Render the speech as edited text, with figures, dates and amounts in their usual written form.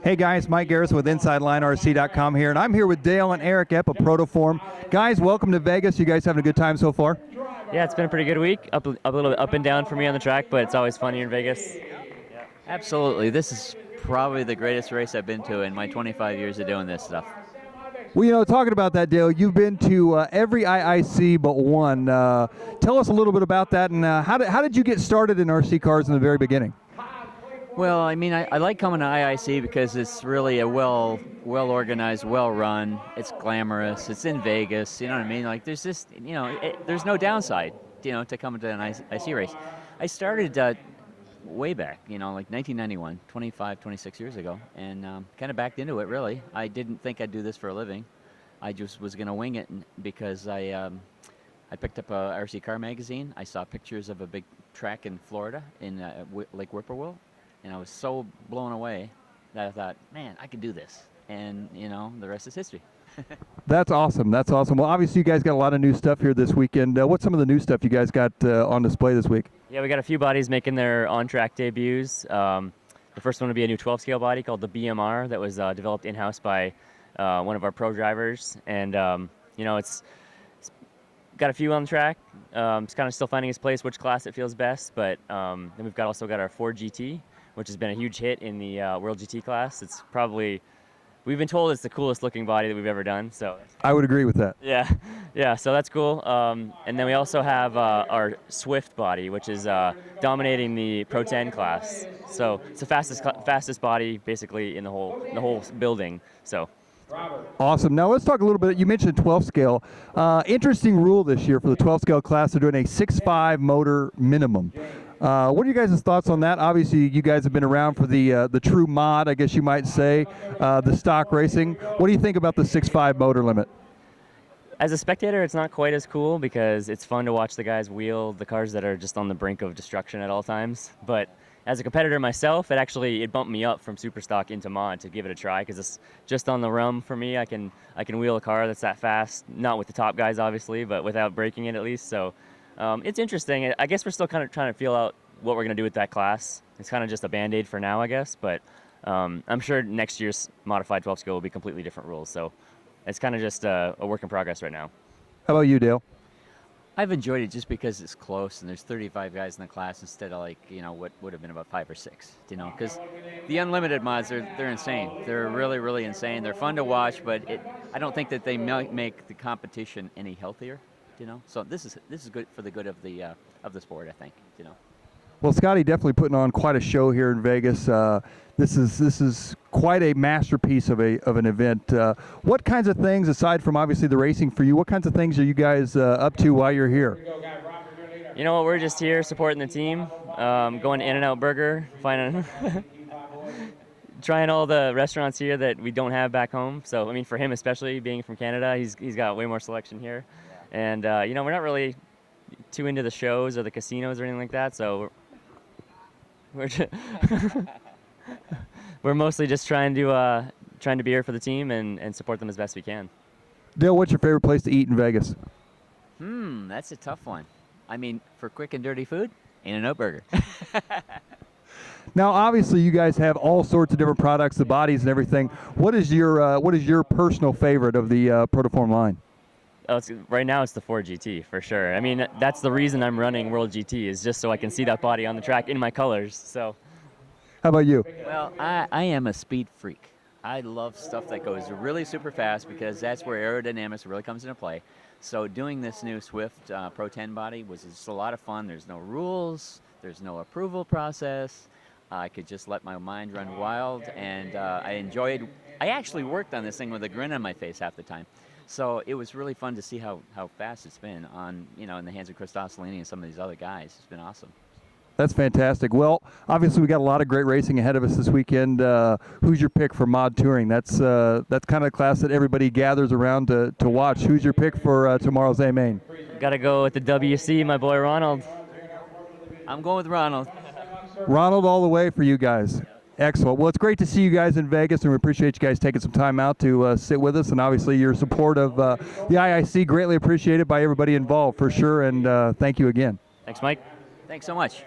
Hey guys, Mike Garrison with InsideLineRC.com here, and I'm here with Dale and Eric Epp of PROTOform. Guys, welcome to Vegas. You guys having a good time so far? Yeah, it's been a pretty good week. A little bit up and down for me on the track, but it's always fun here in Vegas. Yeah. Absolutely. This is probably the greatest race I've been to in my 25 years of doing this stuff. Well, you know, talking about that, Dale, you've been to every IIC but one. Tell us a little bit about that, and how did you get started in RC cars in the very beginning? Well, I mean, I like coming to IIC because it's really a well-organized, well-run. It's glamorous. It's in Vegas. You know what I mean? Like, there's just, you know, there's no downside, you know, to coming to an IIC race. I started way back, you know, like 1991, 25, 26 years ago, and kind of backed into it, really. I didn't think I'd do this for a living. I just was going to wing it because I picked up a RC car magazine. I saw pictures of a big track in Florida in Lake Whippoorwill. And I was so blown away that I thought, man, I could do this. And, you know, the rest is history. That's awesome. That's awesome. Well, obviously, you guys got a lot of new stuff here this weekend. What's some of the new stuff you guys got on display this week? Yeah, we got a few bodies making their on-track debuts. The first one will be a new 12-scale body called the BMR that was developed in-house by one of our pro drivers. And, you know, it's got a few on the track. It's kind of still finding its place, which class it feels best. But then we've also got our Ford GT, which has been a huge hit in the World GT class. It's probably, we've been told it's the coolest looking body that we've ever done. So I would agree with that. Yeah, so that's cool. And then we also have our Swift body, which is dominating the Pro 10 class. So it's the fastest body basically in the whole building. So. Awesome. Now let's talk a little bit. You mentioned 12 scale. Interesting rule this year for the 12 scale class. They're doing a 6.5 motor minimum. What are you guys' thoughts on that? Obviously, you guys have been around for the true mod, I guess you might say, the stock racing. What do you think about the 6.5 motor limit? As a spectator, it's not quite as cool because it's fun to watch the guys wheel the cars that are just on the brink of destruction at all times. But as a competitor myself, it bumped me up from super stock into mod to give it a try because it's just on the rum for me. I can wheel a car that's that fast, not with the top guys obviously, but without breaking it at least. So it's interesting. I guess we're still kind of trying to feel out what we're going to do with that class. It's kind of just a Band-Aid for now, I guess, but I'm sure next year's modified 12 scale will be completely different rules. So it's kind of just a work in progress right now. How about you, Dale? I've enjoyed it just because it's close and there's 35 guys in the class instead of, like, you know, what would have been about 5 or 6, you know, because the unlimited mods, they're insane. They're really, really insane. They're fun to watch, but I don't think that they make the competition any healthier, you know. So this is good for the good of the sport, I think, you know. Well, Scotty definitely putting on quite a show here in Vegas. This is quite a masterpiece of an event. What kinds of things, aside from obviously the racing for you, what kinds of things are you guys up to while you're here? You know what, we're just here supporting the team, going to In-N-Out Burger, trying all the restaurants here that we don't have back home. So, I mean, for him especially, being from Canada, he's got way more selection here. And, you know, we're not really too into the shows or the casinos or anything like that, so we're mostly just trying to be here for the team and support them as best we can. Dale, what's your favorite place to eat in Vegas? That's a tough one. I mean, for quick and dirty food, In-N-Out Burger. Now, obviously, you guys have all sorts of different products, the bodies and everything. What is your personal favorite of the PROTOform line? Right now it's the Ford GT for sure. I mean, that's the reason I'm running World GT, is just so I can see that body on the track in my colors. So, how about you? Well, I am a speed freak. I love stuff that goes really super fast because that's where aerodynamics really comes into play. So doing this new Swift Pro 10 body was just a lot of fun. There's no rules. There's no approval process. I could just let my mind run wild, and I actually worked on this thing with a grin on my face half the time. So it was really fun to see how fast it's been on, you know, in the hands of Chris Tossolini and some of these other guys. It's been awesome. That's fantastic. Well, obviously we got a lot of great racing ahead of us this weekend. Who's your pick for mod touring? That's kind of a class that everybody gathers around to watch. Who's your pick for tomorrow's A Main? Got to go with the WC, my boy Ronald. I'm going with Ronald. Ronald all the way for you guys. Excellent. Well, it's great to see you guys in Vegas, and we appreciate you guys taking some time out to sit with us, and obviously your support of the IIC, greatly appreciated by everybody involved for sure, and thank you again. Thanks, Mike. Thanks so much.